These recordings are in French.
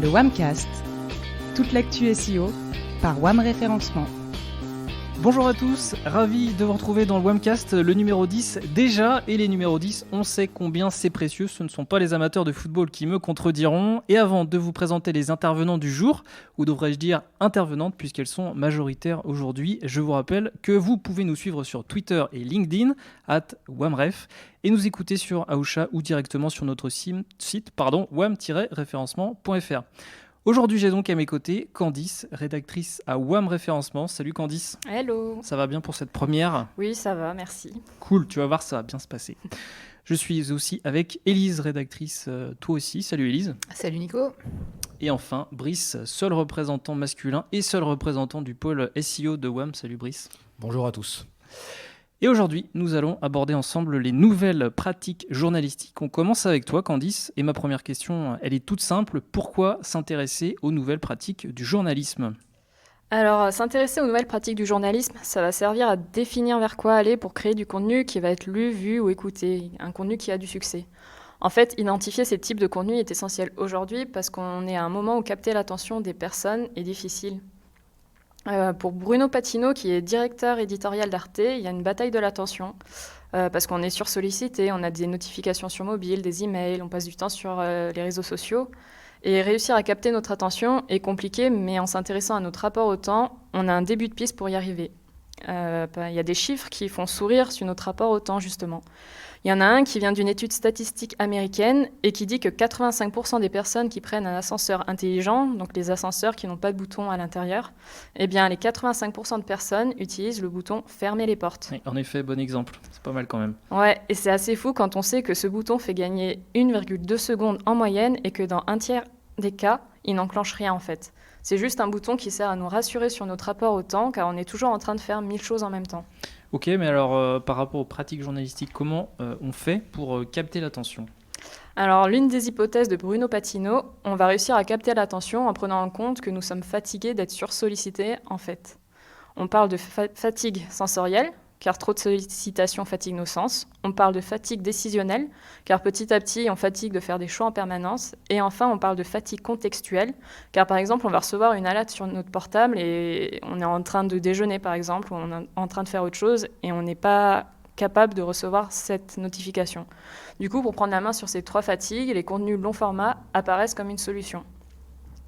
le WAMcast, toute l'actu SEO par WAM Référencement. Bonjour à tous, ravi de vous retrouver dans le WAMcast, le numéro 10 déjà, et les numéros 10, on sait combien c'est précieux, ce ne sont pas les amateurs de football qui me contrediront. Et avant de vous présenter les intervenants du jour, ou devrais-je dire intervenantes puisqu'elles sont majoritaires aujourd'hui, je vous rappelle que vous pouvez nous suivre sur Twitter et LinkedIn, @WAMREF, et nous écouter sur Aosha ou directement sur notre site wam-référencement.fr. Aujourd'hui, j'ai donc à mes côtés Candice, rédactrice à WAM Référencement. Salut Candice. Hello. Ça va bien pour cette première ? Oui, ça va, merci. Cool, tu vas voir, ça va bien se passer. Je suis aussi avec Élise, rédactrice, toi aussi. Salut Élise. Salut Nico. Et enfin, Brice, seul représentant masculin et seul représentant du pôle SEO de WAM. Salut Brice. Bonjour à tous. Et aujourd'hui, nous allons aborder ensemble les nouvelles pratiques journalistiques. On commence avec toi, Candice. Et ma première question, elle est toute simple. Pourquoi s'intéresser aux nouvelles pratiques du journalisme ? Alors, s'intéresser aux nouvelles pratiques du journalisme, ça va servir à définir vers quoi aller pour créer du contenu qui va être lu, vu ou écouté, un contenu qui a du succès. En fait, identifier ces types de contenus est essentiel aujourd'hui parce qu'on est à un moment où capter l'attention des personnes est difficile. Pour Bruno Patino, qui est directeur éditorial d'Arte, il y a une bataille de l'attention parce qu'on est sursollicité, on a des notifications sur mobile, des emails, on passe du temps sur les réseaux sociaux. Et réussir à capter notre attention est compliqué, mais en s'intéressant à notre rapport au temps, on a un début de piste pour y arriver. Il y a des chiffres qui font sourire sur notre rapport au temps, justement. Il y en a un qui vient d'une étude statistique américaine et qui dit que 85% des personnes qui prennent un ascenseur intelligent, donc les ascenseurs qui n'ont pas de bouton à l'intérieur, eh bien les 85% de personnes utilisent le bouton « fermer les portes ». Oui, en effet, bon exemple. C'est pas mal quand même. Ouais, et c'est assez fou quand on sait que ce bouton fait gagner 1,2 secondes en moyenne et que dans un tiers des cas, il n'enclenche rien en fait. C'est juste un bouton qui sert à nous rassurer sur notre rapport au temps, car on est toujours en train de faire 1000 choses en même temps. Ok, mais alors par rapport aux pratiques journalistiques, comment on fait pour capter l'attention ? Alors, l'une des hypothèses de Bruno Patino, on va réussir à capter l'attention en prenant en compte que nous sommes fatigués d'être sursollicités en fait. On parle de fatigue sensorielle, car trop de sollicitations fatiguent nos sens. On parle de fatigue décisionnelle, car petit à petit, on fatigue de faire des choix en permanence. Et enfin, on parle de fatigue contextuelle, car par exemple, on va recevoir une alerte sur notre portable et on est en train de déjeuner, par exemple, ou on est en train de faire autre chose, et on n'est pas capable de recevoir cette notification. Du coup, pour prendre la main sur ces trois fatigues, les contenus long format apparaissent comme une solution.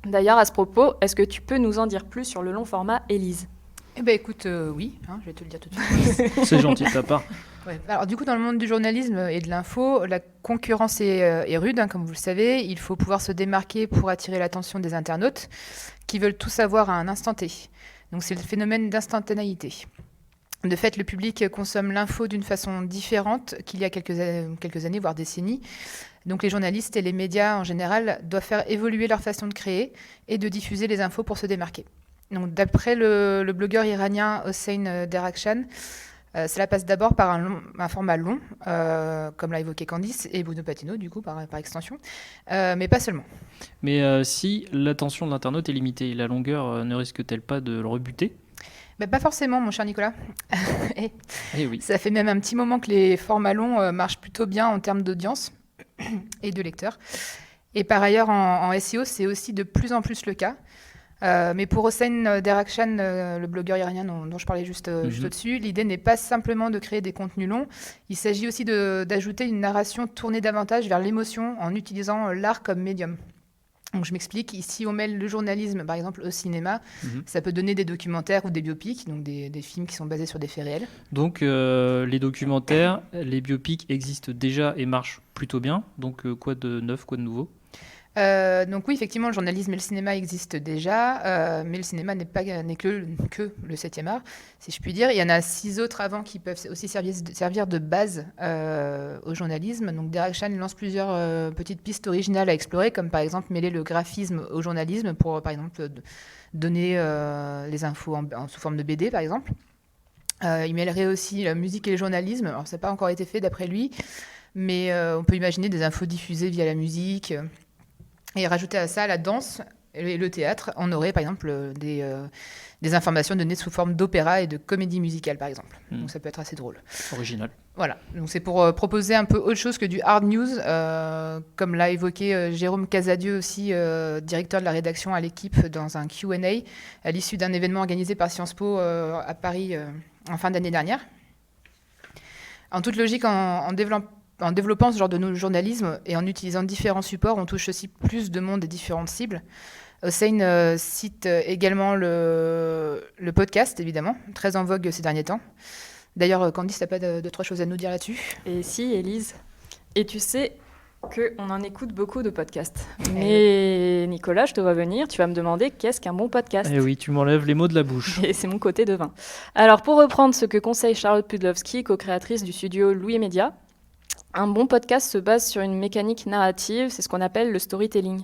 D'ailleurs, à ce propos, est-ce que tu peux nous en dire plus sur le long format, Élise ? Eh ben écoute, oui, je vais te le dire tout de suite. C'est gentil de ta part. Ouais. Alors du coup, dans le monde du journalisme et de l'info, la concurrence est rude, comme vous le savez. Il faut pouvoir se démarquer pour attirer l'attention des internautes qui veulent tout savoir à un instant T. Donc c'est le phénomène d'instantanéité. De fait, le public consomme l'info d'une façon différente qu'il y a quelques années, voire décennies. Donc les journalistes et les médias en général doivent faire évoluer leur façon de créer et de diffuser les infos pour se démarquer. Donc, d'après le blogueur iranien Hossein Derakhshan, cela passe d'abord par un format long, comme l'a évoqué Candice, et Bruno Patino, du coup, par extension, mais pas seulement. Mais si l'attention de l'internaute est limitée, la longueur ne risque-t-elle pas de le rebuter ? Pas forcément, mon cher Nicolas. Eh oui. Ça fait même un petit moment que les formats longs marchent plutôt bien en termes d'audience et de lecteurs. Et par ailleurs, en SEO, c'est aussi de plus en plus le cas. Mais pour Hossein Derakhshan, le blogueur iranien dont je parlais juste au-dessus, l'idée n'est pas simplement de créer des contenus longs, il s'agit aussi d'ajouter une narration tournée davantage vers l'émotion en utilisant l'art comme médium. Donc je m'explique, ici on mêle le journalisme par exemple au cinéma, ça peut donner des documentaires ou des biopics, donc des films qui sont basés sur des faits réels. Donc les documentaires, les biopics existent déjà et marchent plutôt bien, donc quoi de neuf, quoi de nouveau ? Donc oui, effectivement, le journalisme et le cinéma existent déjà, mais le cinéma n'est que le 7e art, si je puis dire. Il y en a 6 autres avant qui peuvent aussi servir de base au journalisme. Donc Derakhshan lance plusieurs petites pistes originales à explorer, comme par exemple mêler le graphisme au journalisme pour, par exemple, donner les infos sous forme de BD, par exemple. Il mêlerait aussi la musique et le journalisme. Alors, ça n'a pas encore été fait d'après lui, mais on peut imaginer des infos diffusées via la musique. Et rajouter à ça la danse Et le théâtre, on aurait par exemple des informations données sous forme d'opéra et de comédie musicale, par exemple. Donc ça peut être assez drôle. Original. Voilà, donc c'est pour proposer un peu autre chose que du hard news, comme l'a évoqué Jérôme Casadieu aussi, directeur de la rédaction à l'équipe, dans un Q&A, à l'issue d'un événement organisé par Sciences Po à Paris en fin d'année dernière. En toute logique, en développant ce genre de journalisme et en utilisant différents supports, on touche aussi plus de monde et différentes cibles. Hossein cite également le podcast, évidemment, très en vogue ces derniers temps. D'ailleurs, Candice, tu n'as pas deux, trois choses à nous dire là-dessus ? Et si, Élise. Et tu sais qu'on en écoute beaucoup de podcasts. Mais Nicolas, je te vois venir, tu vas me demander qu'est-ce qu'un bon podcast ? Eh oui, tu m'enlèves les mots de la bouche. Et c'est mon côté devin. Alors, pour reprendre ce que conseille Charlotte Pudlowski, co-créatrice du studio Louis Média, un bon podcast se base sur une mécanique narrative, c'est ce qu'on appelle le storytelling.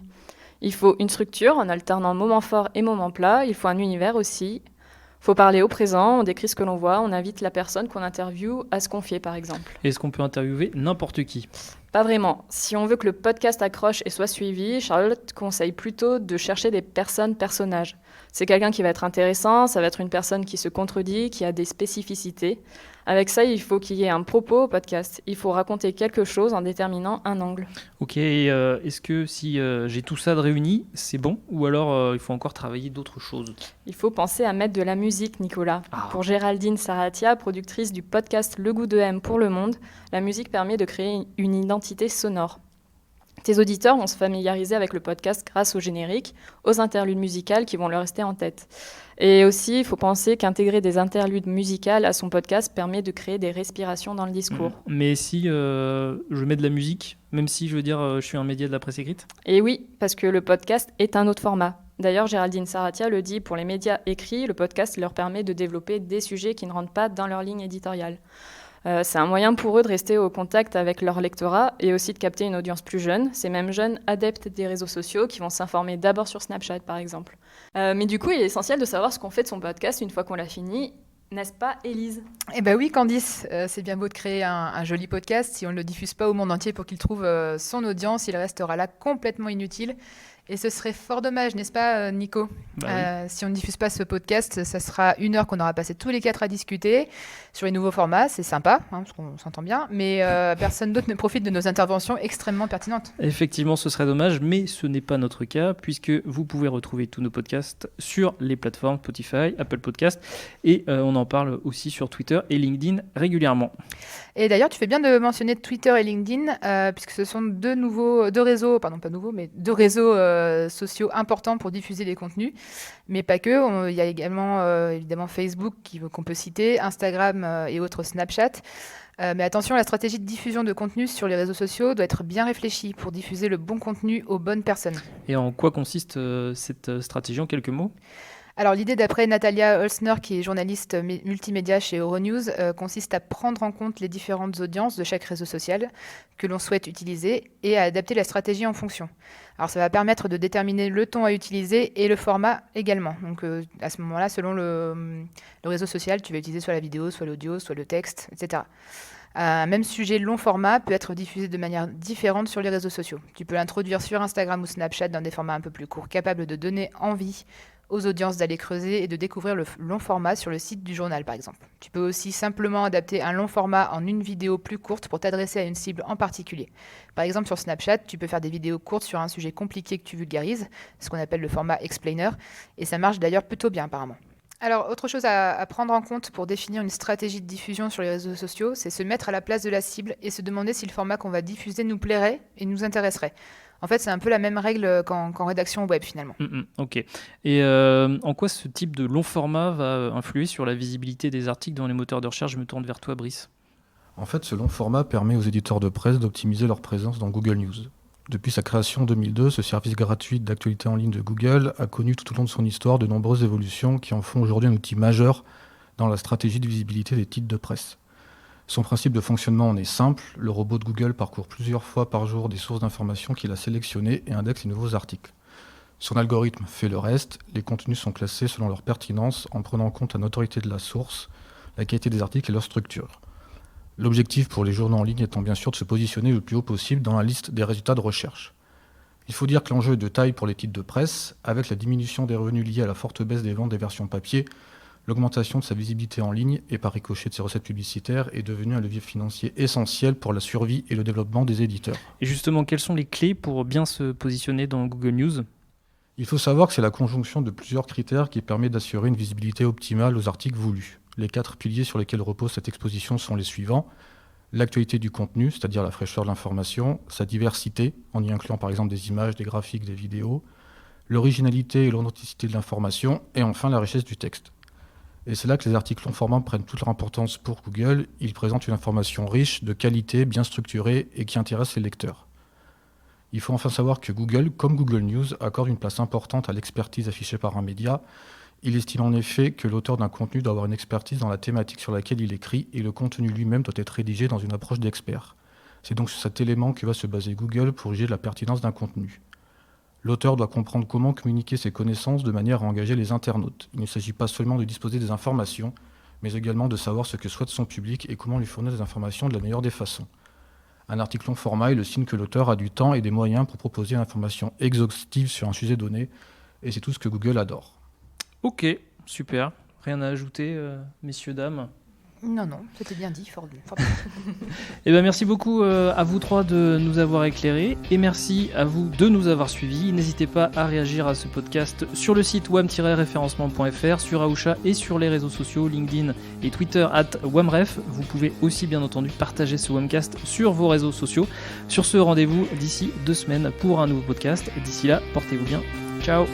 Il faut une structure en alternant moments forts et moments plats, il faut un univers aussi. Il faut parler au présent, on décrit ce que l'on voit, on invite la personne qu'on interviewe à se confier par exemple. Est-ce qu'on peut interviewer n'importe qui ? Pas vraiment. Si on veut que le podcast accroche et soit suivi, Charlotte conseille plutôt de chercher des personnages. C'est quelqu'un qui va être intéressant, ça va être une personne qui se contredit, qui a des spécificités. Avec ça, il faut qu'il y ait un propos au podcast. Il faut raconter quelque chose en déterminant un angle. Ok, est-ce que si j'ai tout ça de réuni, c'est bon ? Ou alors il faut encore travailler d'autres choses ? Il faut penser à mettre de la musique, Nicolas. Pour Géraldine Saratia, productrice du podcast Le Goût de M pour Le Monde, la musique permet de créer une identité sonore. Tes auditeurs vont se familiariser avec le podcast grâce au générique, aux interludes musicales qui vont leur rester en tête. Et aussi, il faut penser qu'intégrer des interludes musicales à son podcast permet de créer des respirations dans le discours. Mais si je mets de la musique, même si je veux dire je suis un média de la presse écrite ? Et oui, parce que le podcast est un autre format. D'ailleurs, Géraldine Saratia le dit, pour les médias écrits, le podcast leur permet de développer des sujets qui ne rentrent pas dans leur ligne éditoriale. C'est un moyen pour eux de rester au contact avec leur lectorat et aussi de capter une audience plus jeune, ces mêmes jeunes adeptes des réseaux sociaux qui vont s'informer d'abord sur Snapchat par exemple. Mais du coup, il est essentiel de savoir ce qu'on fait de son podcast une fois qu'on l'a fini, n'est-ce pas Élise ? Eh bien oui Candice, c'est bien beau de créer un joli podcast, si on ne le diffuse pas au monde entier pour qu'il trouve son audience, il restera là complètement inutile. Et ce serait fort dommage, n'est-ce pas, Nico ? Oui. Si on ne diffuse pas ce podcast, ça sera 1 heure qu'on aura passé tous les 4 à discuter sur les nouveaux formats. C'est sympa, parce qu'on s'entend bien, mais personne d'autre ne profite de nos interventions extrêmement pertinentes. Effectivement, ce serait dommage, mais ce n'est pas notre cas, puisque vous pouvez retrouver tous nos podcasts sur les plateformes Spotify, Apple Podcasts, et on en parle aussi sur Twitter et LinkedIn régulièrement. Et d'ailleurs, tu fais bien de mentionner Twitter et LinkedIn, puisque ce sont deux réseaux sociaux importants pour diffuser les contenus, mais pas que. Il y a également évidemment Facebook qu'on peut citer, Instagram et autres Snapchat. Mais attention, la stratégie de diffusion de contenu sur les réseaux sociaux doit être bien réfléchie pour diffuser le bon contenu aux bonnes personnes. Et en quoi consiste cette stratégie en quelques mots ? Alors l'idée d'après Natalia Holzner, qui est journaliste multimédia chez Euronews, consiste à prendre en compte les différentes audiences de chaque réseau social que l'on souhaite utiliser et à adapter la stratégie en fonction. Alors ça va permettre de déterminer le ton à utiliser et le format également. Donc à ce moment-là, selon le réseau social, tu vas utiliser soit la vidéo, soit l'audio, soit le texte, etc. Un même sujet long format peut être diffusé de manière différente sur les réseaux sociaux. Tu peux l'introduire sur Instagram ou Snapchat dans des formats un peu plus courts, capables de donner envie aux audiences d'aller creuser et de découvrir le long format sur le site du journal, par exemple. Tu peux aussi simplement adapter un long format en une vidéo plus courte pour t'adresser à une cible en particulier. Par exemple, sur Snapchat, tu peux faire des vidéos courtes sur un sujet compliqué que tu vulgarises, ce qu'on appelle le format explainer, et ça marche d'ailleurs plutôt bien apparemment. Alors, autre chose à prendre en compte pour définir une stratégie de diffusion sur les réseaux sociaux, c'est se mettre à la place de la cible et se demander si le format qu'on va diffuser nous plairait et nous intéresserait. En fait, c'est un peu la même règle qu'en rédaction web, finalement. Ok. Et en quoi ce type de long format va influer sur la visibilité des articles dans les moteurs de recherche ? Je me tourne vers toi, Brice. En fait, ce long format permet aux éditeurs de presse d'optimiser leur présence dans Google News. Depuis sa création en 2002, ce service gratuit d'actualité en ligne de Google a connu tout au long de son histoire de nombreuses évolutions qui en font aujourd'hui un outil majeur dans la stratégie de visibilité des titres de presse. Son principe de fonctionnement en est simple. Le robot de Google parcourt plusieurs fois par jour des sources d'informations qu'il a sélectionnées et indexe les nouveaux articles. Son algorithme fait le reste. Les contenus sont classés selon leur pertinence en prenant en compte la notoriété de la source, la qualité des articles et leur structure. L'objectif pour les journaux en ligne étant bien sûr de se positionner le plus haut possible dans la liste des résultats de recherche. Il faut dire que l'enjeu est de taille pour les titres de presse. Avec la diminution des revenus liés à la forte baisse des ventes des versions papier, l'augmentation de sa visibilité en ligne et par ricochet de ses recettes publicitaires est devenue un levier financier essentiel pour la survie et le développement des éditeurs. Et justement, quelles sont les clés pour bien se positionner dans Google News ? Il faut savoir que c'est la conjonction de plusieurs critères qui permet d'assurer une visibilité optimale aux articles voulus. Les 4 piliers sur lesquels repose cette exposition sont les suivants. L'actualité du contenu, c'est-à-dire la fraîcheur de l'information, sa diversité, en y incluant par exemple des images, des graphiques, des vidéos, l'originalité et l'authenticité de l'information, et enfin la richesse du texte. Et c'est là que les articles long format prennent toute leur importance pour Google. Ils présentent une information riche, de qualité, bien structurée et qui intéresse les lecteurs. Il faut enfin savoir que Google, comme Google News, accorde une place importante à l'expertise affichée par un média. Il estime en effet que l'auteur d'un contenu doit avoir une expertise dans la thématique sur laquelle il écrit et le contenu lui-même doit être rédigé dans une approche d'expert. C'est donc sur cet élément que va se baser Google pour juger de la pertinence d'un contenu. L'auteur doit comprendre comment communiquer ses connaissances de manière à engager les internautes. Il ne s'agit pas seulement de disposer des informations, mais également de savoir ce que souhaite son public et comment lui fournir des informations de la meilleure des façons. Un article long format est le signe que l'auteur a du temps et des moyens pour proposer une information exhaustive sur un sujet donné, et c'est tout ce que Google adore. Ok, super. Rien à ajouter, messieurs, dames ? Non, c'était bien dit, fort bien. Eh ben, merci beaucoup à vous trois de nous avoir éclairés et merci à vous de nous avoir suivis. N'hésitez pas à réagir à ce podcast sur le site wam-référencement.fr, sur Aoucha et sur les réseaux sociaux LinkedIn et Twitter @wamref. Vous pouvez aussi bien entendu partager ce Wamcast sur vos réseaux sociaux. Sur ce, rendez-vous d'ici 2 semaines pour un nouveau podcast. D'ici là, portez-vous bien. Ciao.